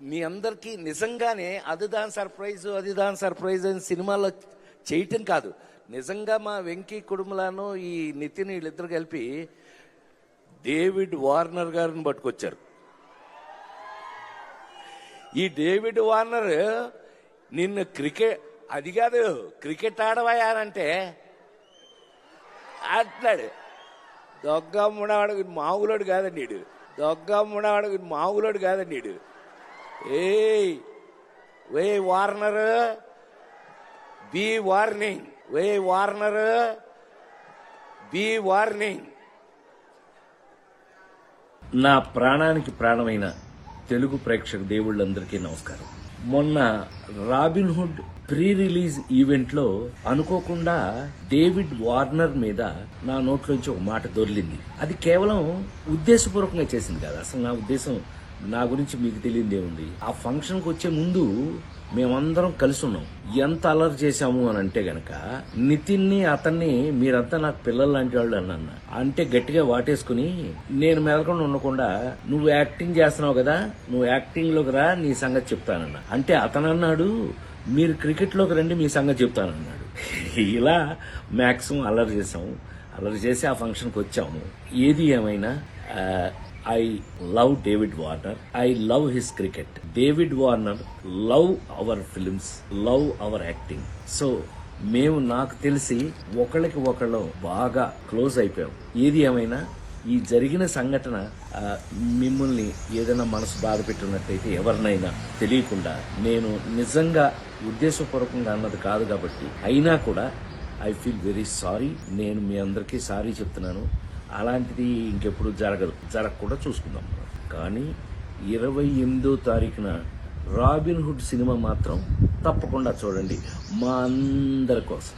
మీ అందరికీ నిజంగానే అదిదాన్ సర్ప్రైజ్ అని సినిమాలో చేయటం కాదు, నిజంగా మా వెంకీ కుటుంబలను ఈ నితిన్ వీళ్ళిద్దరు కలిపి డేవిడ్ వార్నర్ గారిని పట్టుకొచ్చారు. ఈ డేవిడ్ వార్నర్ నిన్ను అది కాదు క్రికెట్ ఆడవయానంటే అంటున్నాడు. దొగ్గమ్ముడాడు మామూలుడు కాదండి వీడు, దొగ్గమ్ముడాడు మామూలుడు కాదండి వీడు. వే వార్నర్ బి వార్నింగ్, వే వార్నర్ బి వార్నింగ్. నా ప్రాణానికి ప్రాణమైన తెలుగు ప్రేక్షక దేవుళ్ళందరికీ నమస్కారం. మొన్న రాబిన్హుడ్ ప్రీ రిలీజ్ ఈవెంట్ లో అనుకోకుండా డేవిడ్ వార్నర్ మీద నా నోట్లోంచి ఒక మాట దొర్లింది. అది కేవలం ఉద్దేశపూర్వకంగా చేసింది కాదు. అసలు నా ఉద్దేశం, నా గురించి మీకు తెలియదే ఉంది. ఆ ఫంక్షన్కి వచ్చే ముందు మేమందరం కలిసి ఉన్నాం. ఎంత అలర్ట్ చేశాము అని అంటే గనక నితిన్ని అతన్ని మీరంతా నాకు పిల్లలు లాంటి వాళ్ళు అన్న అంటే గట్టిగా వాటేసుకుని నేను మెదకుండా ఉండకుండా నువ్వు యాక్టింగ్ చేస్తున్నావు కదా, నువ్వు యాక్టింగ్ లోకి రా, నీ సంగతి చెప్తానన్నా. అంటే అతను అన్నాడు మీరు క్రికెట్ లోకి రండి, మీ సంగతి చెప్తానన్నాడు. ఇలా మాక్సిమం అలర్ట్ చేసాము. అలర్ట్ చేసి ఆ ఫంక్షన్కి వచ్చాము. ఏది ఏమైనా I love David Warner. I love his cricket. David Warner love our films, love our acting. So మేము నాకు తెలిసి ఒకళ్ళకి ఒకళ్ళు బాగా క్లోజ్ అయిపోయాం. ఏది ఏమైనా ఈ జరిగిన సంఘటన మిమ్మల్ని ఏదైనా మనసు బాధ పెట్టున్నట్టయితే ఎవరినైనా తెలియకుండా, నేను నిజంగా ఉద్దేశపూర్వకంగా అన్నది కాదు కాబట్టి అయినా కూడా ఐ ఫీల్ వెరీ సారీ. నేను మీ అందరికీ సారీ చెప్తున్నాను. అలాంటిది ఇంకెప్పుడు జరగకుండా చూసుకుందాం. కానీ 28వ తారీఖున రాబిన్హుడ్ సినిమా మాత్రం తప్పకుండా చూడండి, మా అందరి కోసం.